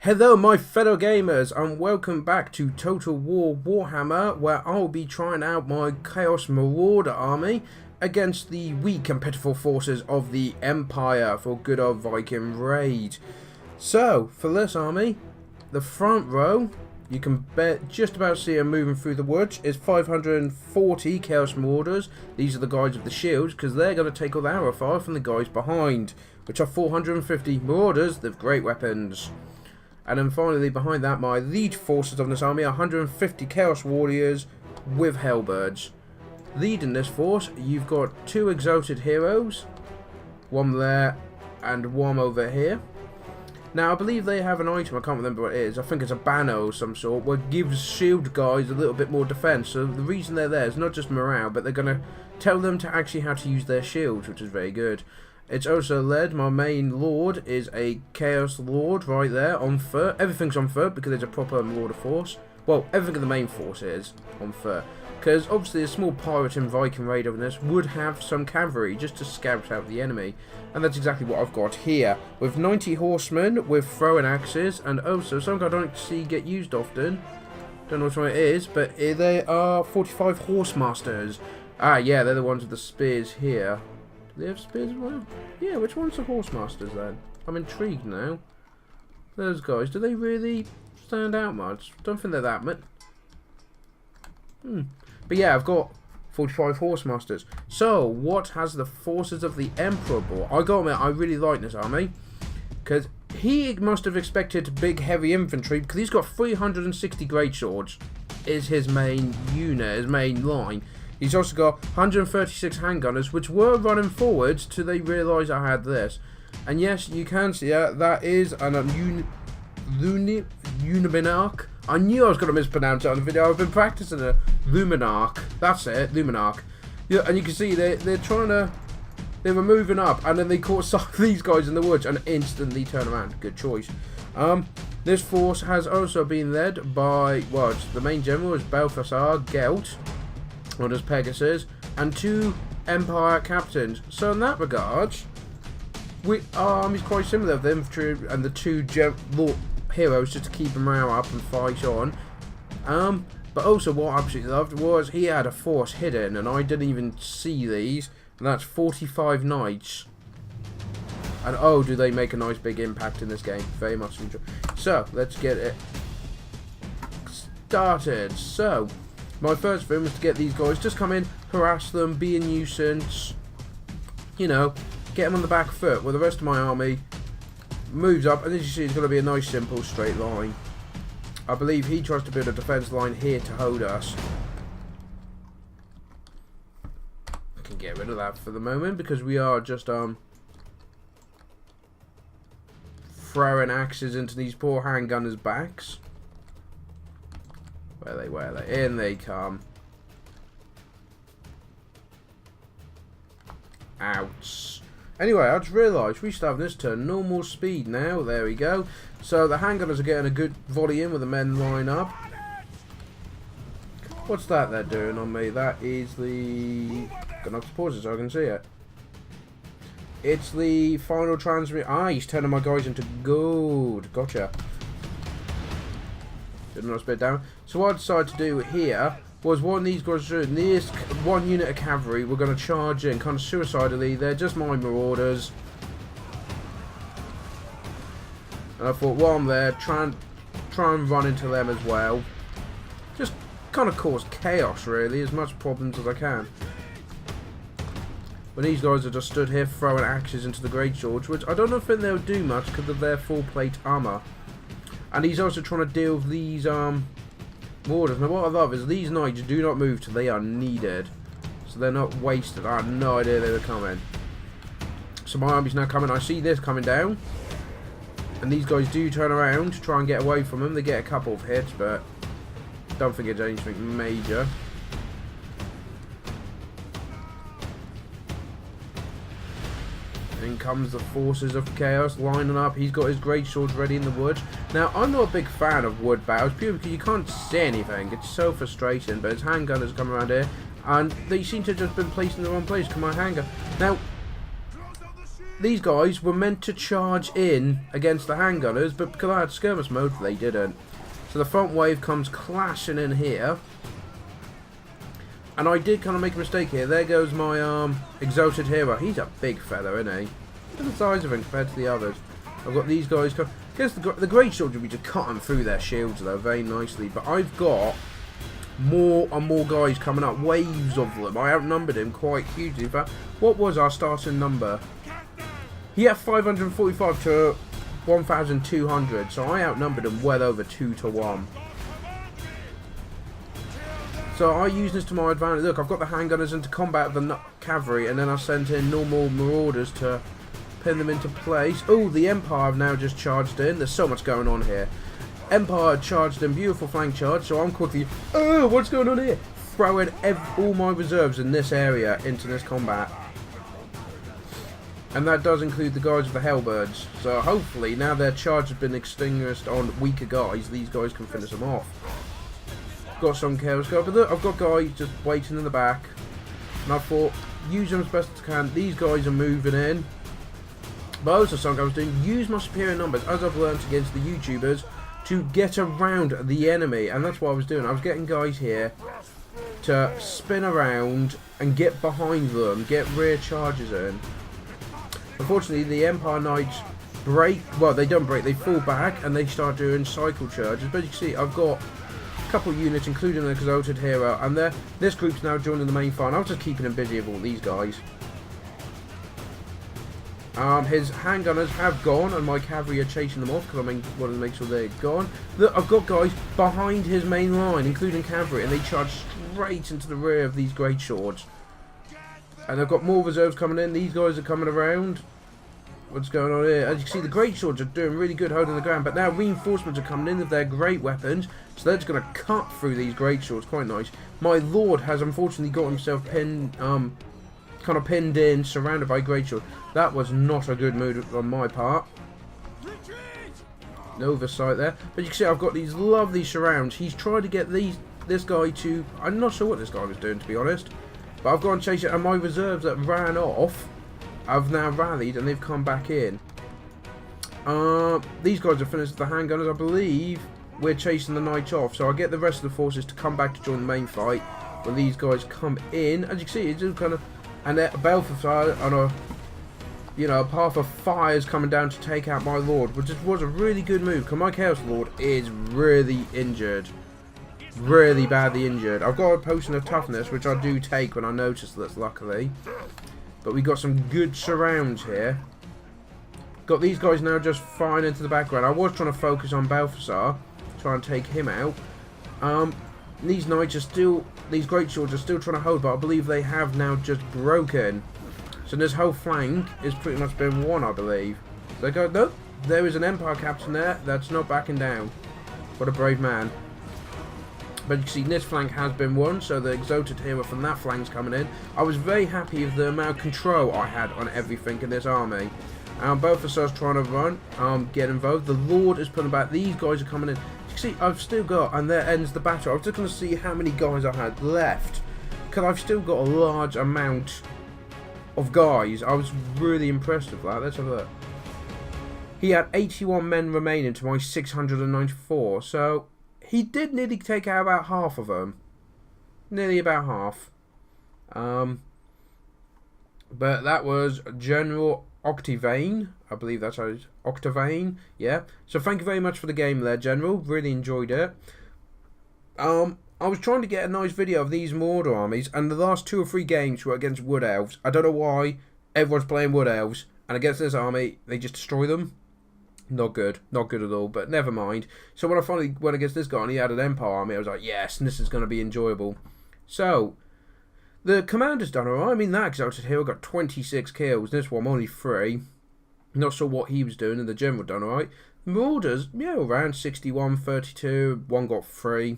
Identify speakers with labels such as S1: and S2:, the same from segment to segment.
S1: Hello my fellow gamers and welcome back to Total War Warhammer, where I'll be trying out my Chaos Marauder army against the weak and pitiful forces of the Empire for good old Viking raid. So, for this army, the front row, you can just about see them moving through the woods, is 540 Chaos Marauders. These are the guys with the shields, because they're going to take all the arrow fire from the guys behind, which are 450 Marauders with great weapons. And then finally, behind that, my lead forces of this army are 150 Chaos Warriors with Hellbirds. Leading this force, you've got two exalted heroes, one there and one over here. Now, I believe they have an item, I can't remember what it is, I think it's a banner of some sort, which gives shield guys a little bit more defense. So the reason they're there is not just morale, but they're going to tell them to actually how to use their shields, which is very good. It's also led, my main lord is a Chaos Lord right there on foot. Everything's on foot because it's a proper Marauder force. Well, everything in the main force is on foot. Because obviously a small pirate and Viking raid over this would have some cavalry just to scout out the enemy. And that's exactly what I've got here. With 90 horsemen with throwing axes, and also something I don't see get used often. Don't know which one it is, but they are 45 horsemasters. Ah yeah, they're the ones with the spears here. Do they have spears as well? Yeah, which one's the horsemasters then? I'm intrigued now. Those guys, do they really stand out much? Don't think they're that much. But yeah, I've got 45 horsemasters. So, what has the forces of the Emperor brought? I gotta admit, I really like this army. Because he must have expected big heavy infantry, because he's got 360 great swords. Is his main unit, his main line. He's also got 136 handgunners, which were running forwards till they realised I had this. And yes, you can see that is an Luminarch. I knew I was going to mispronounce it on the video. I've been practicing it. Luminarch. That's it. Luminarch. Yeah, and you can see they're trying to... They were moving up, and then they caught some of these guys in the woods and instantly turn around. Good choice. This force has also been led by... Well, the main general is Balthasar Gelt, or as Pegasus, and two Empire captains. So in that regard, our army's quite similar. The infantry and the two heroes just to keep them morale up and fight on. But also what I absolutely loved was he had a force hidden, and I didn't even see these. And that's 45 knights. And oh, do they make a nice big impact in this game? Very much enjoy. So let's get it started. So my first thing was to get these guys, just come in, harass them, be a nuisance, you know, get them on the back foot, while the rest of my army moves up, and as you see, it's going to be a nice simple straight line. I believe he tries to build a defense line here to hold us. I can get rid of that for the moment, because we are just throwing axes into these poor handgunners' backs. Where are they? In they come. Ouch. Anyway, I just realised we should have this turn normal speed now. There we go. So the handgunners are getting a good volley in with the men line up. What's that they're doing on me? That is the... Gonna have to pause it so I can see it. It's the final transmit. Ah, he's turning my guys into gold. Gotcha. Nice bit down. So what I decided to do here was one of these guys doing this one unit of cavalry. We're going to charge in kind of suicidally. They're just my marauders. And I thought while I'm there, try and run into them as well. Just kind of cause chaos really, as much problems as I can. When these guys are just stood here throwing axes into the great swords, which I don't think they'll do much because of their full plate armour. And he's also trying to deal with these Marauders. Now what I love is these knights do not move till they are needed. So they're not wasted. I had no idea they were coming. So my army's now coming. I see this coming down. And these guys do turn around to try and get away from them. They get a couple of hits, but don't think it's anything major. In comes the forces of chaos lining up. He's got his great swords ready in the wood. Now, I'm not a big fan of wood battles, purely because you can't see anything. It's so frustrating. But his handgunners come around here, and they seem to have just been placed in the wrong place. Come on, handgun. Now, these guys were meant to charge in against the handgunners, but because I had skirmish mode, they didn't. So the front wave comes clashing in here. And I did kind of make a mistake here. There goes my exalted hero. He's a big fella, isn't he? Look at the size of him compared to the others. I've got these guys. I guess the great sword would be to cut them through their shields though, very nicely. But I've got more and more guys coming up, waves of them. I outnumbered him quite hugely. In fact, what was our starting number? He had 545 to 1,200, so I outnumbered him well over 2 to 1. So I use this to my advantage. Look, I've got the handgunners into combat with the cavalry, and then I sent in normal marauders to pin them into place. Oh, the Empire have now just charged in. There's so much going on here. Empire charged in, beautiful flank charge, so I'm quickly, oh, what's going on here? Throwing all my reserves in this area into this combat. And that does include the guys with the Hellbirds. So hopefully, now their charge has been extinguished on weaker guys, these guys can finish them off. Got some chaos guys, but look, I've got guys just waiting in the back. And I thought, use them as best as I can. These guys are moving in. But also something I was doing, use my superior numbers, as I've learnt against the YouTubers, to get around the enemy. And that's what I was doing. I was getting guys here to spin around and get behind them, get rear charges in. Unfortunately, the Empire Knights break, well, they don't break, they fall back and they start doing cycle charges. But you can see, I've got a couple of units, including the exalted hero, and this group's now joining the main fight. I was just keeping him busy with all these guys. His handgunners have gone, and my cavalry are chasing them off because I wanted to make sure they're gone. Look, I've got guys behind his main line, including cavalry, and they charge straight into the rear of these great swords. And I've got more reserves coming in. These guys are coming around. What's going on here? As you can see, the great swords are doing really good holding the ground, but now reinforcements are coming in with their great weapons, so they're just going to cut through these great swords. Quite nice. My lord has unfortunately got himself pinned, kind of pinned in, surrounded by great swords. That was not a good move on my part. No oversight there. But you can see I've got these lovely surrounds. He's tried to get this guy to... I'm not sure what this guy was doing, to be honest. But I've gone and chased it, and my reserves that ran off have now rallied, and they've come back in. These guys have finished the handgunners. I believe we're chasing the knights off, so I'll get the rest of the forces to come back to join the main fight when these guys come in. As you can see, it's just kind of... And Balthasar on a path of fire is coming down to take out my lord, which was a really good move, because my Chaos Lord is really injured. Really badly injured. I've got a potion of toughness, which I do take when I notice this, luckily. But we got some good surrounds here. Got these guys now just firing into the background. I was trying to focus on Balthasar, try and take him out. These knights are still, these great swords are still trying to hold, but I believe they have now just broken. So this whole flank is pretty much been won, I believe. They go, nope, there is an Empire captain there that's not backing down. What a brave man. But you can see this flank has been won, so the exalted hero from that flank's coming in. I was very happy with the amount of control I had on everything in this army. Both of us trying to run, get involved. The Lord is pulling back. These guys are coming in. You can see I've still got, and there ends the battle. I was just going to see how many guys I had left, because I've still got a large amount of guys. I was really impressed with that. Let's have a look. He had 81 men remaining to my 694, so he did nearly take out about half of them. Nearly about half. But that was General Octavane. I believe that's how it is. Octavane. Yeah. So thank you very much for the game there, General. Really enjoyed it. I was trying to get a nice video of these Marauder armies, and the last 2 or 3 games were against Wood Elves. I don't know why everyone's playing Wood Elves, and against this army, they just destroy them. Not good. Not good at all, but never mind. So when I finally went against this guy and he had an Empire army, I was like, yes, this is going to be enjoyable. So, the commander's done alright. I mean, that exalted hero got 26 kills. This one only 3. Not sure what he was doing, and the general done alright. Marauders, yeah, around 61, 32. One got 3.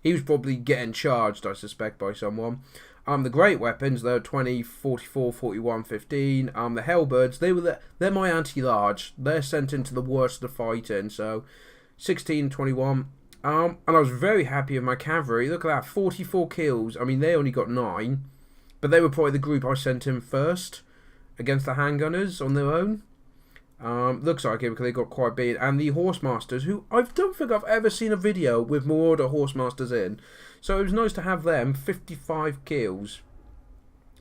S1: He was probably getting charged, I suspect, by someone. The great weapons, they're 20, 44, 41, 15. The Hellbirds, they're my anti-large. They're sent into the worst of the fighting, so 16, 21. And I was very happy with my cavalry. Look at that, 44 kills. I mean, they only got 9, but they were probably the group I sent in first. against the handgunners on their own. Looks like it because they got quite big. And the Horsemasters, who I don't think I've ever seen a video with Marauder Horsemasters in. So it was nice to have them. 55 kills.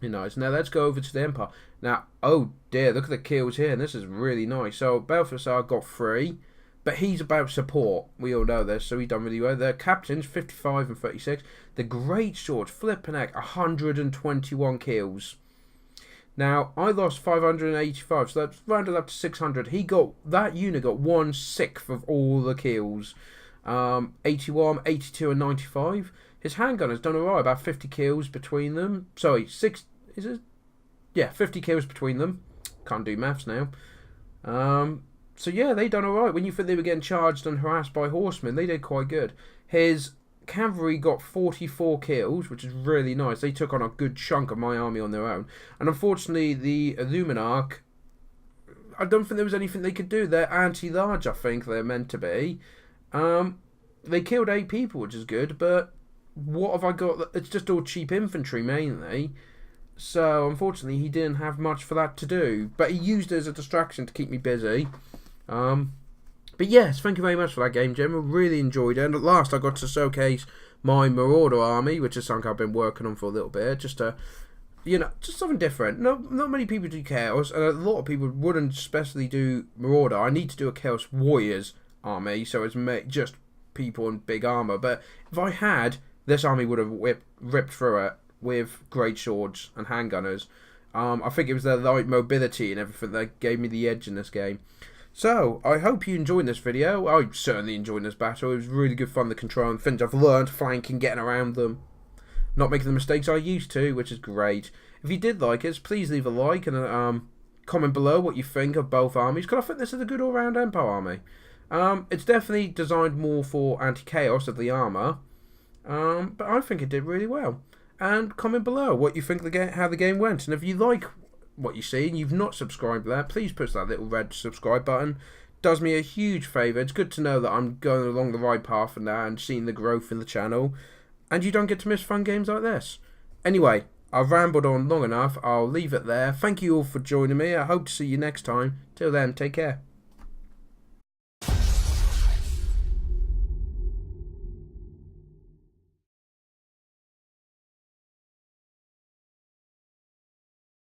S1: Nice. Now let's go over to the Empire. Now, oh dear, look at the kills here. And this is really nice. So Balthasar got 3. But he's about support. We all know this, so he's done really well. The captains, 55 and 36. The Great Sword, flipping heck, 121 kills. Now, I lost 585, so that's rounded up to 600. That unit got 1/6 of all the kills. 81, 82 and 95. His handgun has done alright, about 50 kills between them. Sorry, 50 kills between them. Can't do maths now. So yeah, they done alright. When you think they were getting charged and harassed by horsemen, they did quite good. His cavalry got 44 kills, which is really nice. They took on a good chunk of my army on their own. And unfortunately, the Illuminarch, I don't think there was anything they could do. They're anti-large, I think they're meant to be. They killed 8 people, which is good, but what have I got? It's just all cheap infantry, mainly. So, unfortunately, he didn't have much for that to do. But he used it as a distraction to keep me busy. But yes, thank you very much for that game, Jim. I really enjoyed it. And at last, I got to showcase my Marauder army, which is something I've been working on for a little bit. Just to, just something different. Not many people do Chaos, and a lot of people wouldn't especially do Marauder. I need to do a Chaos Warriors army, so it's just people in big armor. But if I had, this army would have ripped through it with great swords and handgunners. I think it was their light mobility and everything that gave me the edge in this game. So, I hope you enjoyed this video. I certainly enjoyed this battle. It was really good fun to control and things I've learned, flanking, getting around them. Not making the mistakes I used to, which is great. If you did like it, please leave a like and a comment below what you think of both armies, because I think this is a good all-round Empire army. It's definitely designed more for anti-chaos of the armour, but I think it did really well. And comment below what you think how the game went, and if you like what you see and you've not subscribed there, please push that little red subscribe button. It does me a huge favour. It's good to know that I'm going along the right path and that and seeing the growth in the channel, and you don't get to miss fun games like this. Anyway, I've rambled on long enough. I'll leave it there. Thank you all for joining me. I hope to see you next time. Till then, take care.